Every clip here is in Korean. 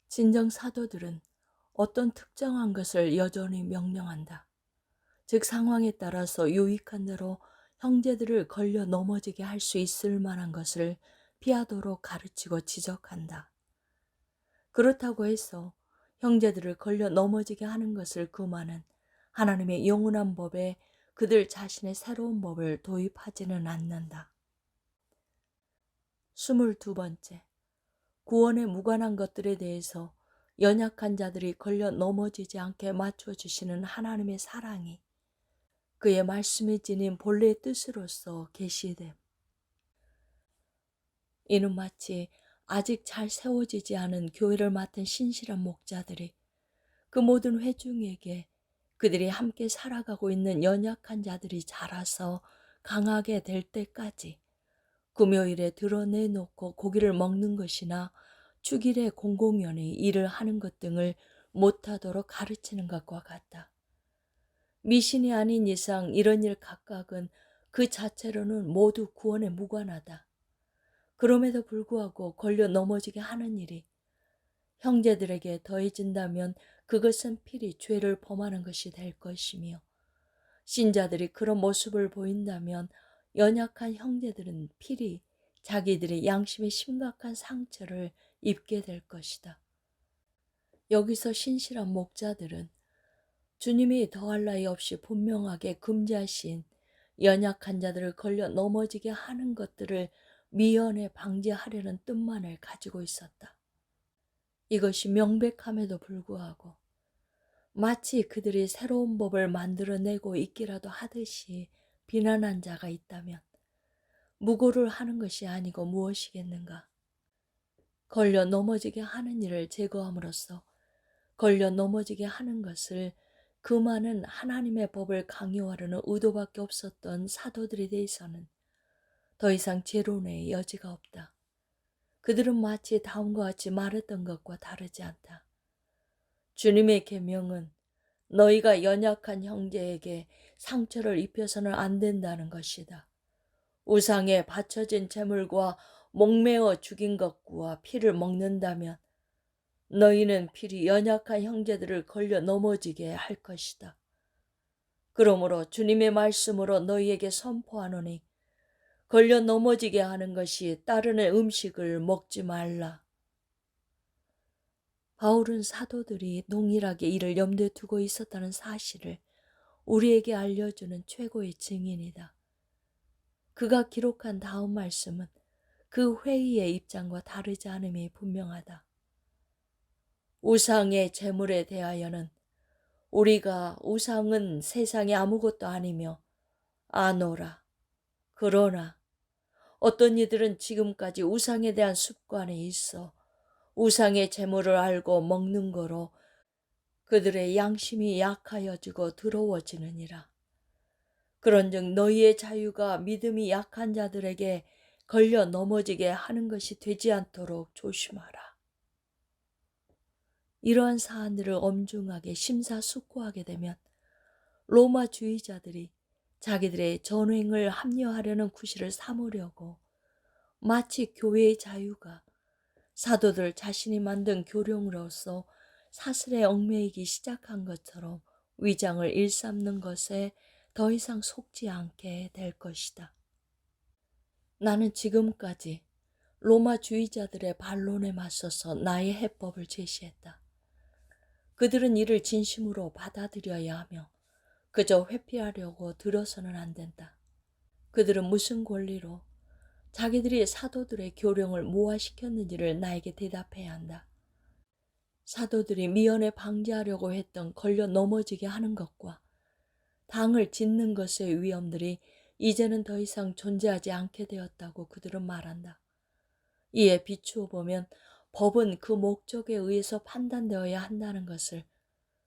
진정 사도들은 어떤 특정한 것을 여전히 명령한다. 즉 상황에 따라서 유익한 대로 형제들을 걸려 넘어지게 할 수 있을 만한 것을 피하도록 가르치고 지적한다. 그렇다고 해서 형제들을 걸려 넘어지게 하는 것을 금하는 하나님의 영원한 법에 그들 자신의 새로운 법을 도입하지는 않는다. 22번째, 구원에 무관한 것들에 대해서 연약한 자들이 걸려 넘어지지 않게 맞춰주시는 하나님의 사랑이 그의 말씀에 지닌 본래의 뜻으로서 계시됨. 이는 마치 아직 잘 세워지지 않은 교회를 맡은 신실한 목자들이 그 모든 회중에게 그들이 함께 살아가고 있는 연약한 자들이 자라서 강하게 될 때까지 금요일에 드러내놓고 고기를 먹는 것이나 주일에 공공연히 일을 하는 것 등을 못하도록 가르치는 것과 같다. 미신이 아닌 이상 이런 일 각각은 그 자체로는 모두 구원에 무관하다. 그럼에도 불구하고 걸려 넘어지게 하는 일이 형제들에게 더해진다면 그것은 필히 죄를 범하는 것이 될 것이며, 신자들이 그런 모습을 보인다면 연약한 형제들은 필히 자기들의 양심에 심각한 상처를 입게 될 것이다. 여기서 신실한 목자들은 주님이 더할 나위 없이 분명하게 금지하신 연약한 자들을 걸려 넘어지게 하는 것들을 미연에 방지하려는 뜻만을 가지고 있었다. 이것이 명백함에도 불구하고 마치 그들이 새로운 법을 만들어내고 있기라도 하듯이 비난한 자가 있다면 무고를 하는 것이 아니고 무엇이겠는가? 걸려 넘어지게 하는 일을 제거함으로써 걸려 넘어지게 하는 것을 금하는 하나님의 법을 강요하려는 의도밖에 없었던 사도들에 대해서는 더 이상 재론의 여지가 없다. 그들은 마치 다음과 같이 말했던 것과 다르지 않다. 주님의 계명은 너희가 연약한 형제에게 상처를 입혀서는 안 된다는 것이다. 우상에 바쳐진 제물과 목매어 죽인 것과 피를 먹는다면 너희는 필히 연약한 형제들을 걸려 넘어지게 할 것이다. 그러므로 주님의 말씀으로 너희에게 선포하노니 걸려 넘어지게 하는 것이 따르는 음식을 먹지 말라. 바울은 사도들이 동일하게 이를 염두에 두고 있었다는 사실을 우리에게 알려주는 최고의 증인이다. 그가 기록한 다음 말씀은 그 회의의 입장과 다르지 않음이 분명하다. 우상의 제물에 대하여는 우리가 우상은 세상에 아무것도 아니며 아노라. 그러나 어떤 이들은 지금까지 우상에 대한 습관이 있어 우상의 제물을 알고 먹는 거로 그들의 양심이 약하여지고 더러워지느니라. 그런즉 너희의 자유가 믿음이 약한 자들에게 걸려 넘어지게 하는 것이 되지 않도록 조심하라. 이러한 사안들을 엄중하게 심사숙고하게 되면 로마주의자들이 자기들의 전횡을 합리화하려는 구실을 삼으려고 마치 교회의 자유가 사도들 자신이 만든 교령으로서 사슬에 얽매이기 시작한 것처럼 위장을 일삼는 것에 더 이상 속지 않게 될 것이다. 나는 지금까지 로마주의자들의 반론에 맞서서 나의 해법을 제시했다. 그들은 이를 진심으로 받아들여야 하며 그저 회피하려고 들어서는 안 된다. 그들은 무슨 권리로 자기들이 사도들의 교령을 모아시켰는지를 나에게 대답해야 한다. 사도들이 미연에 방지하려고 했던 걸려 넘어지게 하는 것과 당을 짓는 것의 위험들이 이제는 더 이상 존재하지 않게 되었다고 그들은 말한다. 이에 비추어 보면 법은 그 목적에 의해서 판단되어야 한다는 것을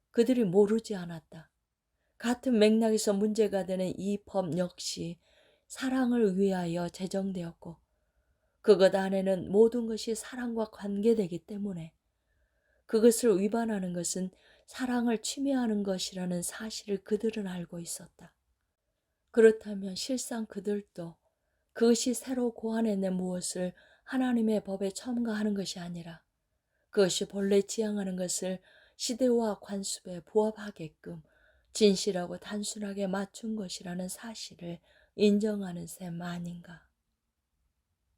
그들이 모르지 않았다. 같은 맥락에서 문제가 되는 이 법 역시 사랑을 위하여 제정되었고 그것 안에는 모든 것이 사랑과 관계되기 때문에 그것을 위반하는 것은 사랑을 침해하는 것이라는 사실을 그들은 알고 있었다. 그렇다면 실상 그들도 그것이 새로 고안해낸 무엇을 하나님의 법에 첨가하는 것이 아니라 그것이 본래 지향하는 것을 시대와 관습에 부합하게끔 진실하고 단순하게 맞춘 것이라는 사실을 인정하는 셈 아닌가.